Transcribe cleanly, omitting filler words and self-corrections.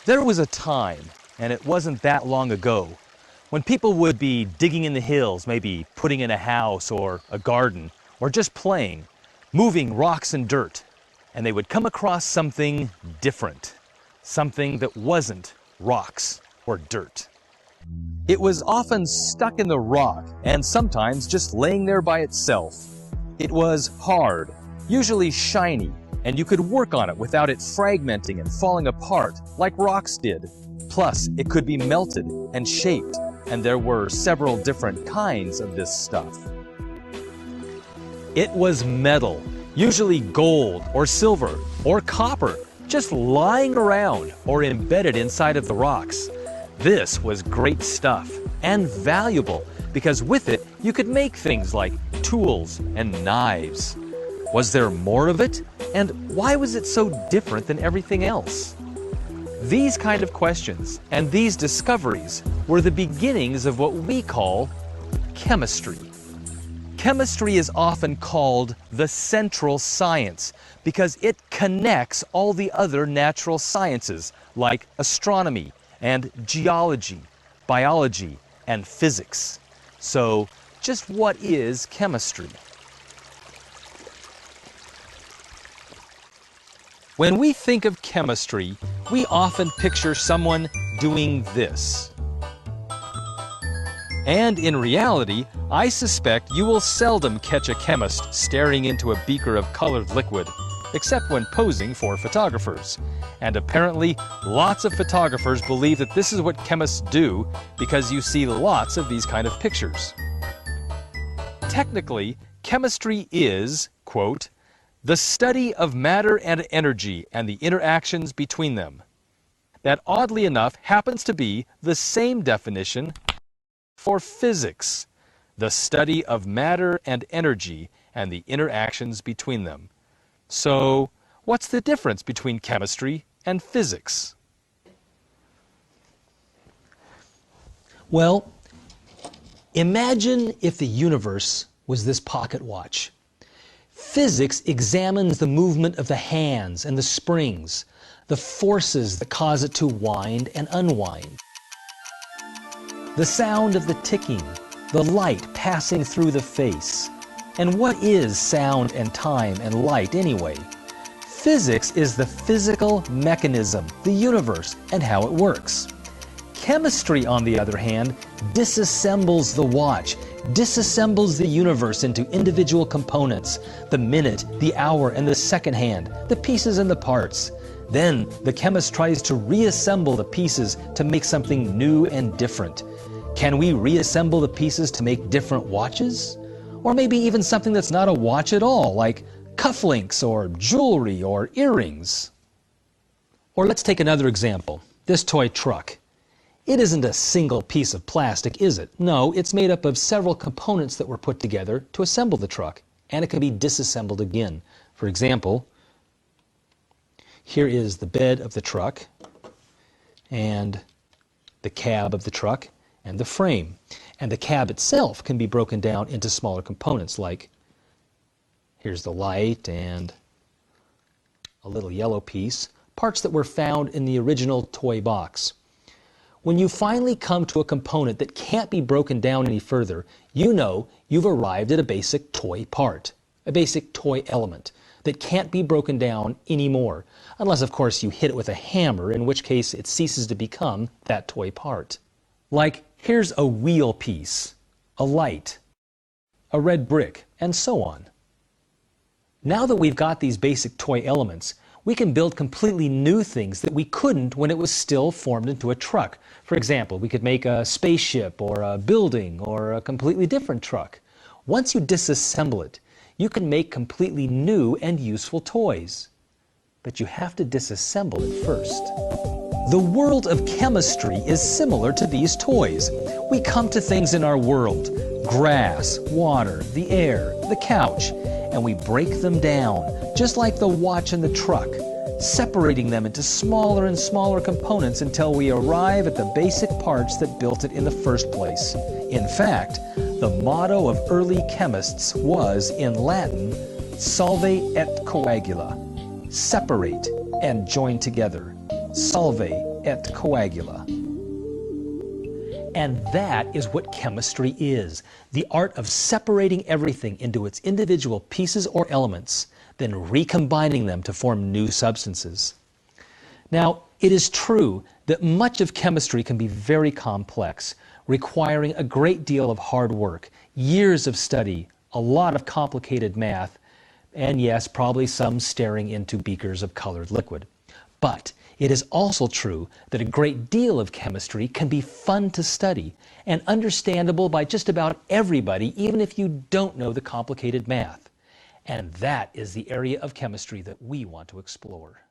There was a time, and it wasn't that long ago, when people would be digging in the hills, maybe putting in a house or a garden, or just playing, moving rocks and dirt, and they would come across something different, something that wasn't rocks or dirt. It was often stuck in the rock and sometimes just laying there by itself. It was hard, usually shiny, and you could work on it without it fragmenting and falling apart like rocks did. Plus, it could be melted and shaped, and there were several different kinds of this stuff. It was metal, usually gold or silver or copper, just lying around or embedded inside of the rocks. This was great stuff and valuable because with it you could make things like tools and knives. Was there more of it? And why was it so different than everything else? These kind of questions and these discoveries were the beginnings of what we call chemistry. Chemistry is often called the central science because it connects all the other natural sciences like astronomy and geology, biology, and physics. So, just what is chemistry? When we think of chemistry, we often picture someone doing this. And in reality, I suspect you will seldom catch a chemist staring into a beaker of colored liquid, except when posing for photographers. And apparently, lots of photographers believe that this is what chemists do because you see lots of these kind of pictures. Technically, chemistry is, quote, the study of matter and energy and the interactions between them. That oddly enough happens to be the same definition for physics, the study of matter and energy and the interactions between them. So, what's the difference between chemistry and physics? Well, imagine if the universe was this pocket watch. Physics examines the movement of the hands and the springs, the forces that cause it to wind and unwind, the sound of the ticking, the light passing through the face. And what is sound and time and light anyway? Physics is the physical mechanism, the universe, and how it works. Chemistry, on the other hand, disassembles the watch, disassembles the universe into individual components, the minute, the hour, and the second hand, the pieces and the parts. Then the chemist tries to reassemble the pieces to make something new and different. Can we reassemble the pieces to make different watches? Or maybe even something that's not a watch at all, like cufflinks or jewelry or earrings. Or let's take another example, this toy truck. It isn't a single piece of plastic, is it? No, it's made up of several components that were put together to assemble the truck, and it can be disassembled again. For example, here is the bed of the truck, and the cab of the truck, and the frame. And the cab itself can be broken down into smaller components, like here's the light and a little yellow piece, parts that were found in the original toy box. When you finally come to a component that can't be broken down any further, you know you've arrived at a basic toy part, a basic toy element that can't be broken down anymore, unless of course you hit it with a hammer, in which case it ceases to become that toy part. Like here's a wheel piece, a light, a red brick, and so on. Now that we've got these basic toy elements, we can build completely new things that we couldn't when it was still formed into a truck. For example, we could make a spaceship or a building or a completely different truck. Once you disassemble it, you can make completely new and useful toys. But you have to disassemble it first. The world of chemistry is similar to these toys. We come to things in our world, grass, water, the air, the couch, and we break them down, just like the watch and the truck, separating them into smaller and smaller components until we arrive at the basic parts that built it in the first place. In fact, the motto of early chemists was, in Latin, solve et coagula, separate and join together. Solve et coagula. And that is what chemistry is, the art of separating everything into its individual pieces or elements, then recombining them to form new substances. Now, it is true that much of chemistry can be very complex, requiring a great deal of hard work, years of study, a lot of complicated math, and yes, probably some staring into beakers of colored liquid. But it is also true that a great deal of chemistry can be fun to study and understandable by just about everybody, even if you don't know the complicated math. And that is the area of chemistry that we want to explore.